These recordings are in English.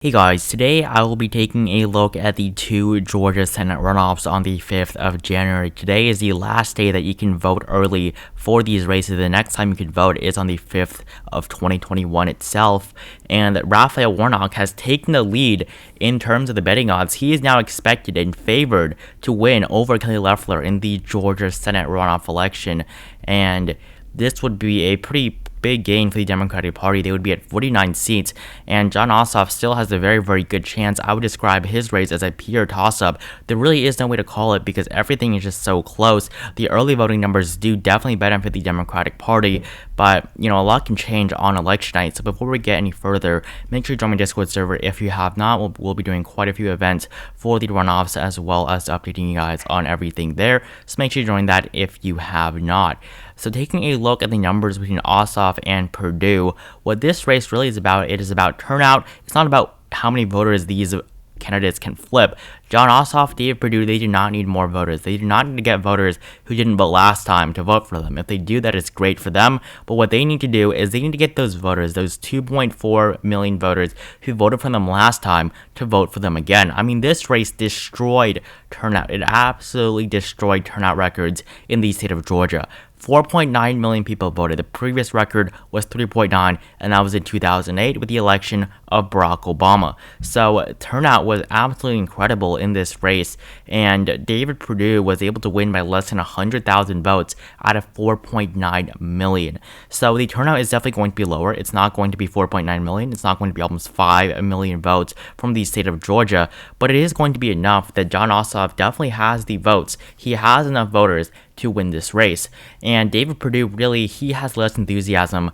Hey guys, today I will be taking a look at the two Georgia Senate runoffs on the 5th of January. Today is the last day that you can vote early for these races. The next time you can vote is on the 5th of 2021 itself. And Raphael Warnock has taken the lead in terms of the betting odds. He is now expected and favored to win over Kelly Loeffler in the Georgia Senate runoff election. And this would be a pretty big gain for the Democratic Party. They would be at 49 seats, and Jon Ossoff still has a very, very good chance. I would describe his race as a pure toss-up. There really is no way to call it because everything is just so close. The early voting numbers do definitely benefit the Democratic Party, but, a lot can change on election night. So before we get any further, make sure you join my Discord server if you have not. We'll be doing quite a few events for the runoffs as well as updating you guys on everything there. So make sure you join that if you have not. So taking a look at the numbers between Ossoff and Perdue, what this race really is about, it is about turnout. It's not about how many voters these candidates can flip. Jon Ossoff, David Perdue, they do not need more voters. They do not need to get voters who didn't vote last time to vote for them. If they do that, it's great for them. But what they need to do is they need to get those voters, those 2.4 million voters who voted for them last time, to vote for them again. I mean, this race destroyed turnout. It absolutely destroyed turnout records in the state of Georgia. 4.9 million people voted. The previous record was 3.9, and that was in 2008 with the election of Barack Obama. So turnout was absolutely incredible in this race, and David Perdue was able to win by less than 100,000 votes out of 4.9 million. So the turnout is definitely going to be lower. It's not going to be 4.9 million. It's not going to be almost 5 million votes from the state of Georgia, but it is going to be enough that Jon Ossoff definitely has the votes. He has enough voters to win this race. And David Perdue, really, he has less enthusiasm,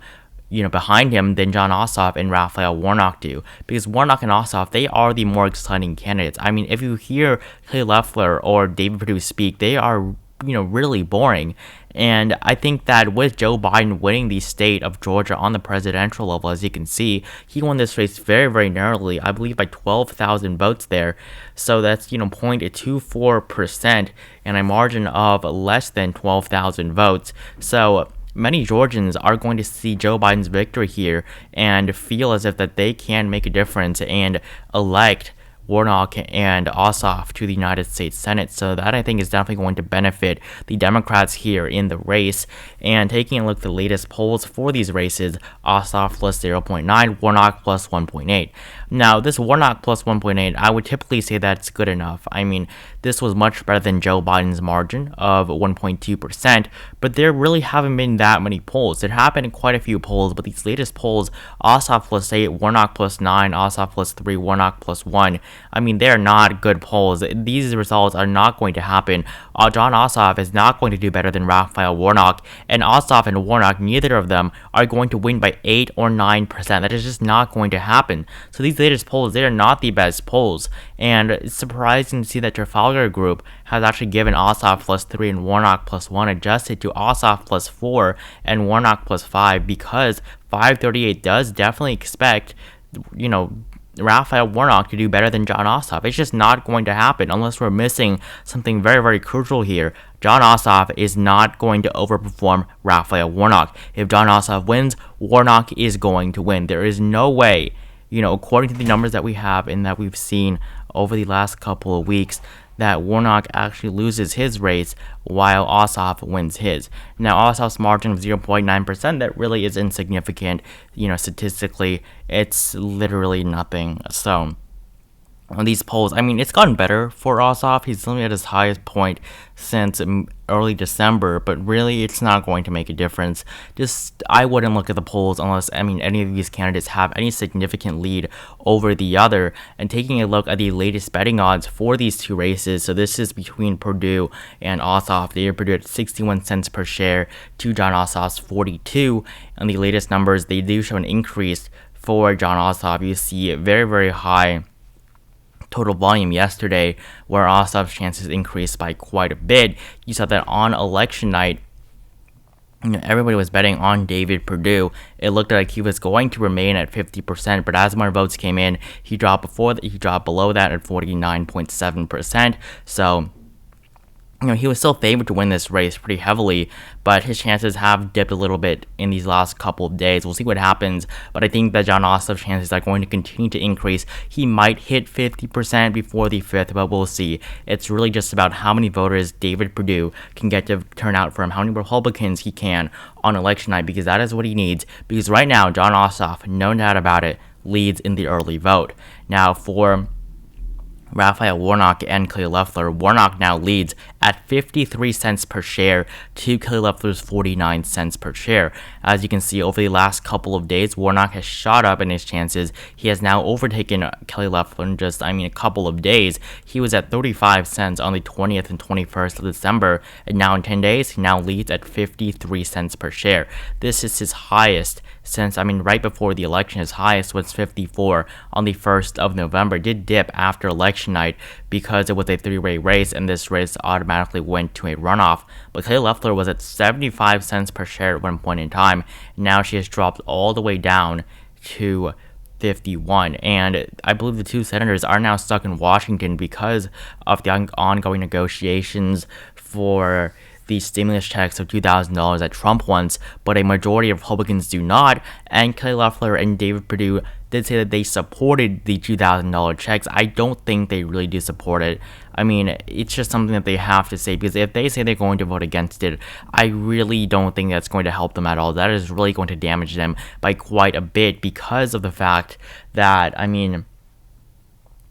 behind him than Jon Ossoff and Raphael Warnock do. Because Warnock and Ossoff, they are the more exciting candidates. I mean, if you hear Kelly Loeffler or David Perdue speak, they are, really boring. And I think that with Joe Biden winning the state of Georgia on the presidential level, as you can see, he won this race very, very narrowly, I believe by 12,000 votes there. So that's, 0.24% and a margin of less than 12,000 votes. So many Georgians are going to see Joe Biden's victory here and feel as if that they can make a difference and elect Warnock and Ossoff to the United States Senate. So that, I think, is definitely going to benefit the Democrats here in the race. And taking a look at the latest polls for these races, Ossoff plus 0.9, Warnock plus 1.8. Now, this Warnock plus 1.8, I would typically say that's good enough. I mean, this was much better than Joe Biden's margin of 1.2%, but there really haven't been that many polls. There have been quite a few polls, but these latest polls, Ossoff plus 8, Warnock plus 9, Ossoff plus 3, Warnock plus 1, I mean, they're not good polls. These results are not going to happen. Jon Ossoff is not going to do better than Raphael Warnock, and Ossoff and Warnock, neither of them are going to win by 8 or 9%. That is just not going to happen. So these latest polls, they are not the best polls, and it's surprising to see that Trafalgar Group has actually given Ossoff plus 3 and Warnock plus 1 adjusted to Ossoff plus 4 and Warnock plus 5, because 538 does definitely expect, Raphael Warnock to do better than Jon Ossoff. It's just not going to happen unless we're missing something very, very crucial here. Jon Ossoff is not going to overperform Raphael Warnock. If Jon Ossoff wins, Warnock is going to win. There is no way, according to the numbers that we have and that we've seen over the last couple of weeks, that Warnock actually loses his race while Ossoff wins his. Now, Ossoff's margin of 0.9%, that really is insignificant. Statistically, it's literally nothing. So, on these polls, I mean, it's gotten better for Ossoff. He's only at his highest point since early December, but really, it's not going to make a difference. I wouldn't look at the polls unless, any of these candidates have any significant lead over the other. And taking a look at the latest betting odds for these two races, so this is between Perdue and Ossoff. They are Perdue at 61 cents per share to Jon Ossoff's 42. And the latest numbers, they do show an increase for Jon Ossoff. You see a very, very high total volume yesterday, where Ossoff's chances increased by quite a bit. You saw that on election night, everybody was betting on David Perdue. It looked like he was going to remain at 50%, but as more votes came in, he dropped below that at 49.7%. So he was still favored to win this race pretty heavily, but his chances have dipped a little bit in these last couple of days. We'll see what happens, but I think that Jon Ossoff's chances are going to continue to increase. He might hit 50% before the 5th, but we'll see. It's really just about how many voters David Perdue can get to turn out for him, how many Republicans he can on election night, because that is what he needs. Because right now, Jon Ossoff, no doubt about it, leads in the early vote. Now, for Raphael Warnock and Kelly Loeffler, Warnock now leads at 53 cents per share to Kelly Loeffler's 49 cents per share. As you can see, over the last couple of days, Warnock has shot up in his chances. He has now overtaken Kelly Loeffler in just, a couple of days. He was at 35 cents on the 20th and 21st of December, and now in 10 days, he now leads at 53 cents per share. This is his highest since, right before the election. His highest was 54 on the 1st of November. It did dip after election night because it was a three-way race, and this race automatically went to a runoff. But Kelly Loeffler was at 75 cents per share at one point in time. Now she has dropped all the way down to 51, and I believe the two senators are now stuck in Washington because of the ongoing negotiations for the stimulus checks of $2,000 that Trump wants, but a majority of Republicans do not, and Kelly Loeffler and David Perdue did say that they supported the $2,000 checks. I don't think they really do support it. It's just something that they have to say, because if they say they're going to vote against it, I really don't think that's going to help them at all. That is really going to damage them by quite a bit, because of the fact that,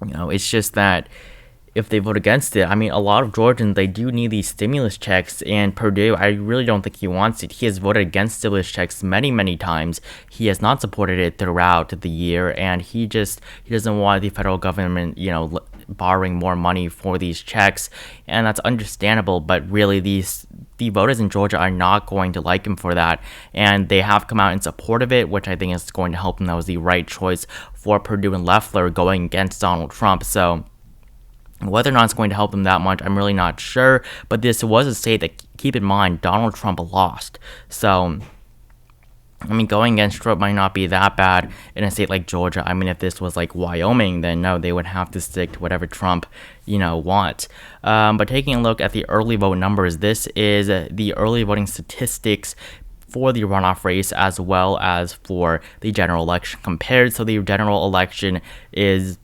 it's just that if they vote against it, a lot of Georgians, they do need these stimulus checks, and Perdue, I really don't think he wants it. He has voted against stimulus checks many, many times. He has not supported it throughout the year, and he doesn't want the federal government, borrowing more money for these checks, and that's understandable, but really the voters in Georgia are not going to like him for that, and they have come out in support of it, which I think is going to help him. That was the right choice for Perdue and Loeffler going against Donald Trump. So whether or not it's going to help them that much, I'm really not sure, but this was a state that, keep in mind, Donald Trump lost. So going against Trump might not be that bad in a state like Georgia. If this was like Wyoming, then no, they would have to stick to whatever Trump, wants. But taking a look at the early vote numbers, this is the early voting statistics for the runoff race as well as for the general election compared. So the general election is,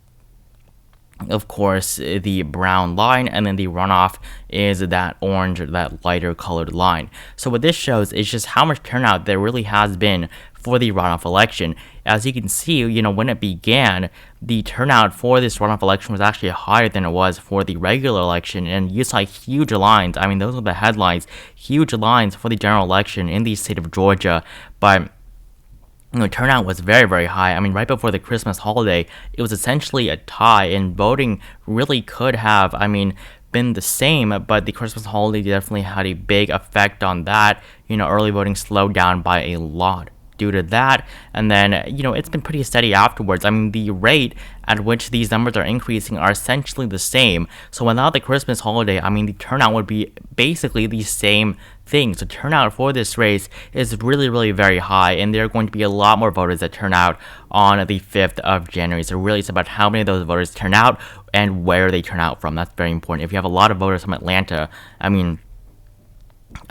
of course, the brown line, and then the runoff is that orange, that lighter colored line. So what this shows is just how much turnout there really has been for the runoff election. As you can see, when it began, the turnout for this runoff election was actually higher than it was for the regular election, and you saw huge lines. Those are the headlines, huge lines for the general election in the state of Georgia, but turnout was very, very high. Right before the Christmas holiday, it was essentially a tie, and voting really could have, been the same, but the Christmas holiday definitely had a big effect on that. Early voting slowed down by a lot due to that, and then, it's been pretty steady afterwards. The rate at which these numbers are increasing are essentially the same. So without the Christmas holiday, the turnout would be basically the same thing. So turnout for this race is really, really very high, and there are going to be a lot more voters that turn out on the 5th of January. So really, it's about how many of those voters turn out and where they turn out from. That's very important. If you have a lot of voters from Atlanta,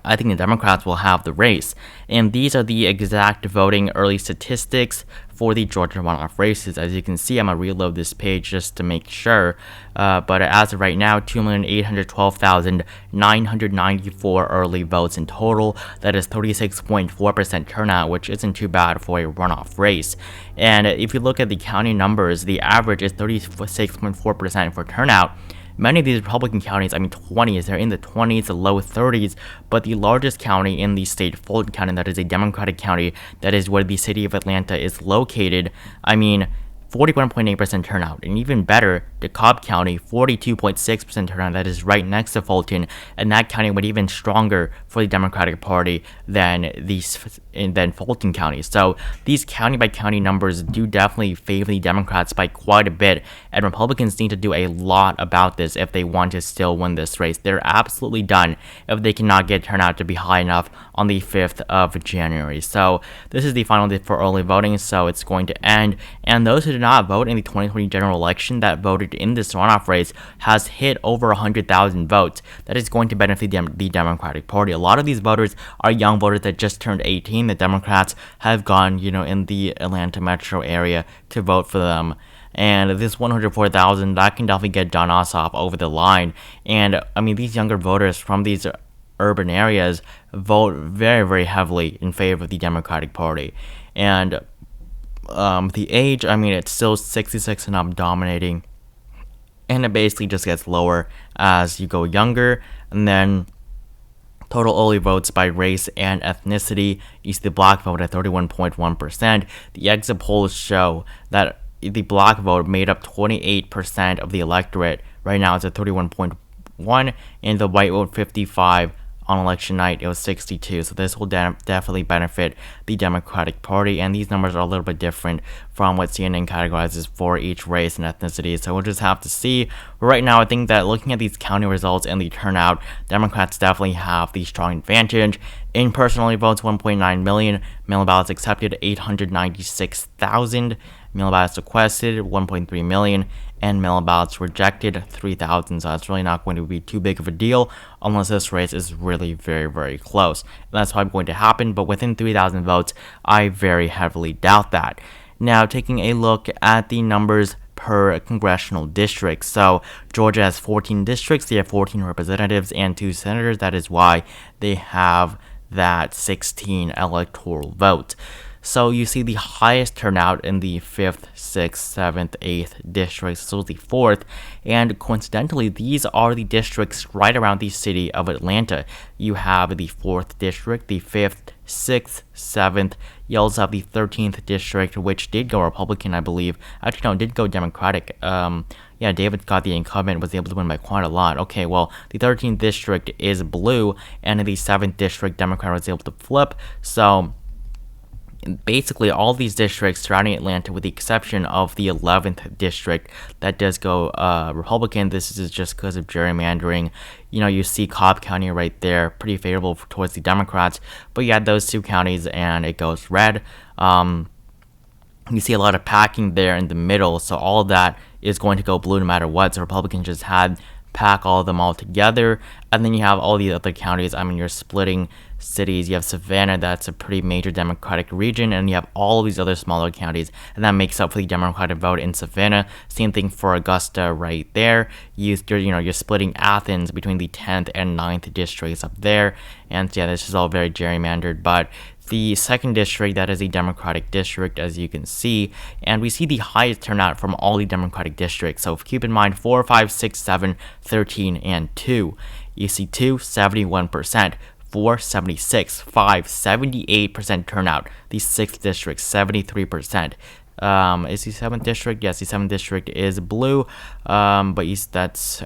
I think the Democrats will have the race. And these are the exact voting early statistics for the Georgia runoff races. As you can see, I'm going to reload this page just to make sure. But as of right now, 2,812,994 early votes in total. That is 36.4% turnout, which isn't too bad for a runoff race. And if you look at the county numbers, the average is 36.4% for turnout. Many of these Republican counties, 20s, they're in the 20s, the low 30s, but the largest county in the state, Fulton County, that is a Democratic county, that is where the city of Atlanta is located, 41.8% turnout. And even better, DeKalb County, 42.6% turnout. That is right next to Fulton, and that county went even stronger for the Democratic Party than Fulton County. So these county by county numbers do definitely favor the Democrats by quite a bit, and Republicans need to do a lot about this if they want to still win this race. They're absolutely done if they cannot get turnout to be high enough on the 5th of January. So this is the final day for early voting, so it's going to end, and those who did did not vote in the 2020 general election that voted in this runoff race has hit over 100,000 votes. That is going to benefit the Democratic Party. A lot of these voters are young voters that just turned 18. The Democrats have gone, in the Atlanta metro area to vote for them. And this 104,000, that can definitely get John Ossoff over the line. And I mean, these younger voters from these urban areas vote very, very heavily in favor of the Democratic Party. And the age, I mean, it's still 66 and up dominating. And it basically just gets lower as you go younger. And then total early votes by race and ethnicity, you see the black vote at 31.1%. The exit polls show that the black vote made up 28% of the electorate. Right now it's at 31.1%, and the white vote 55%. On election night, it was 62%. So this will definitely benefit the Democratic Party. And these numbers are a little bit different from what CNN categorizes for each race and ethnicity. So we'll just have to see. But right now, I think that looking at these county results and the turnout, Democrats definitely have the strong advantage. In-person only votes 1.9 million. Mail-in ballots accepted 896,000. Mail-in ballots requested 1.3 million. And mail-in ballots rejected 3,000, so that's really not going to be too big of a deal unless this race is really very, very close. And that's probably going to happen, but within 3,000 votes, I very heavily doubt that. Now, taking a look at the numbers per congressional district. So Georgia has 14 districts, they have 14 representatives and 2 senators. That is why they have that 16 electoral votes. So you see the highest turnout in the 5th, 6th, 7th, 8th districts, so the 4th, and coincidentally, these are the districts right around the city of Atlanta. You have the 4th district, the 5th, 6th, 7th, you also have the 13th district, which did go Republican, I believe. Actually, no, it did go Democratic. Yeah, David got the incumbent, was able to win by quite a lot. Okay, well, the 13th district is blue, and in the 7th district, Democrat was able to flip, so basically all these districts surrounding Atlanta, with the exception of the 11th district that does go Republican. This is just because of gerrymandering. You see Cobb County right there, pretty favorable towards the Democrats, but you add those 2 counties and it goes red. You see a lot of packing there in the middle, so all of that is going to go blue no matter what. So Republicans just pack all of them all together. And then you have all the other counties. I mean, you're splitting cities. You have Savannah, that's a pretty major Democratic region, and you have all of these other smaller counties, and that makes up for the Democratic vote in Savannah. Same thing for Augusta right there. You're splitting Athens between the 10th and 9th districts up there, and yeah, this is all very gerrymandered. But the 2nd district, that is a Democratic district, as you can see, and we see the highest turnout from all the Democratic districts. So keep in mind 4, 5, 6, 7, 13, and 2. You see 2, 71%. 4, 76, 5, 78% turnout. The 6th district, 73%. Is the 7th district? Yes, the 7th district is blue. But that's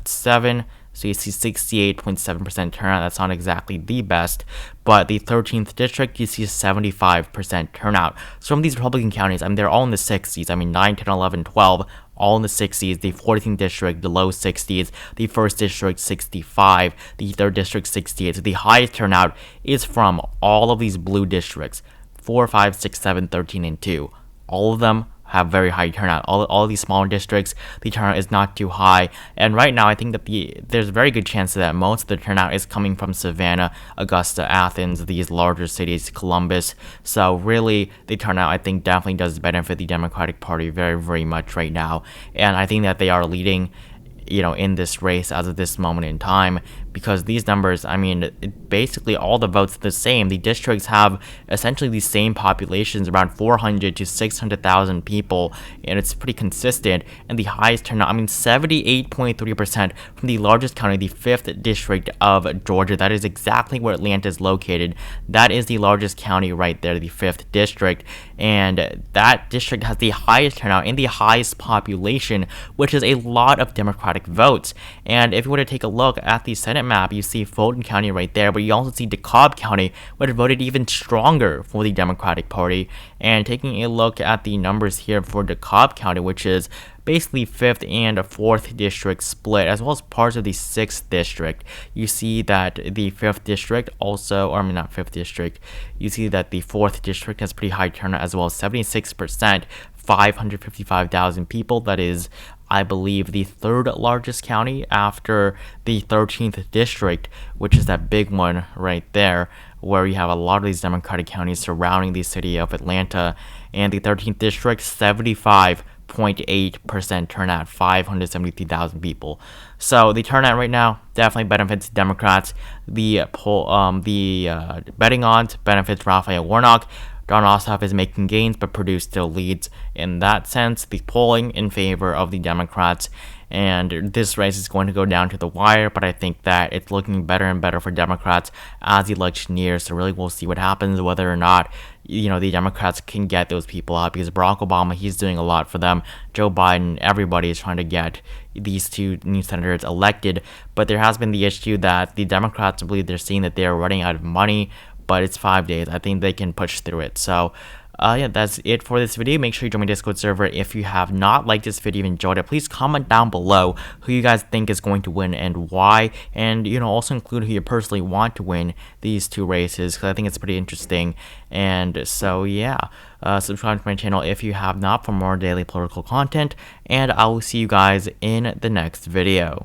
7. So you see 68.7% turnout. That's not exactly the best. But the 13th district, you see 75% turnout. So from these Republican counties, I mean, they're all in the 60s. I mean, 9, 10, 11, 12. All in the 60s, the 14th district, the low 60s, the 1st district, 65, the 3rd district, 68. So the highest turnout is from all of these blue districts, 4, 5, 6, 7, 13, and 2. All of them have very high turnout. All these smaller districts, the turnout is not too high. And right now, I think that there's a very good chance that most of the turnout is coming from Savannah, Augusta, Athens, these larger cities, Columbus. So really, the turnout, I think, definitely does benefit the Democratic Party very, very much right now. And I think that they are leading, in this race as of this moment in time, because these numbers, I mean, basically all the votes are the same. The districts have essentially the same populations, around 400 to 600,000 people, and it's pretty consistent. And the highest turnout, I mean, 78.3% from the largest county, the 5th district of Georgia. That is exactly where Atlanta is located. That is the largest county right there, the 5th district. And that district has the highest turnout and the highest population, which is a lot of Democratic votes. And if you were to take a look at the Senate map, you see Fulton County right there, but you also see DeKalb County, which voted even stronger for the Democratic Party. And taking a look at the numbers here for DeKalb County, which is basically 5th and 4th district split, as well as parts of the 6th district, you see that the 5th district also, or I mean, not 5th district, you see that the 4th district has pretty high turnout as well, 76%. 555,000 people. That is, I believe, the third largest county after the 13th district, which is that big one right there, where you have a lot of these Democratic counties surrounding the city of Atlanta. And the 13th district, 75.8% turnout, 573,000 people. So the turnout right now definitely benefits Democrats. The betting odds benefits Raphael Warnock. Don Ossoff is making gains, but Perdue still leads in that sense. The polling in favor of the Democrats, and this race is going to go down to the wire, but I think that it's looking better and better for Democrats as the election nears. So really, we'll see what happens, whether or not the Democrats can get those people out, because Barack Obama, he's doing a lot for them. Joe Biden, everybody is trying to get these two new senators elected, but there has been the issue that the Democrats believe they're seeing that they're running out of money, but it's 5 days. I think they can push through it. So yeah, that's it for this video. Make sure you join my Discord server. If you have not liked this video, enjoyed it, please comment down below who you guys think is going to win and why, and also include who you personally want to win these two races, because I think it's pretty interesting. And so yeah, subscribe to my channel if you have not for more daily political content, and I will see you guys in the next video.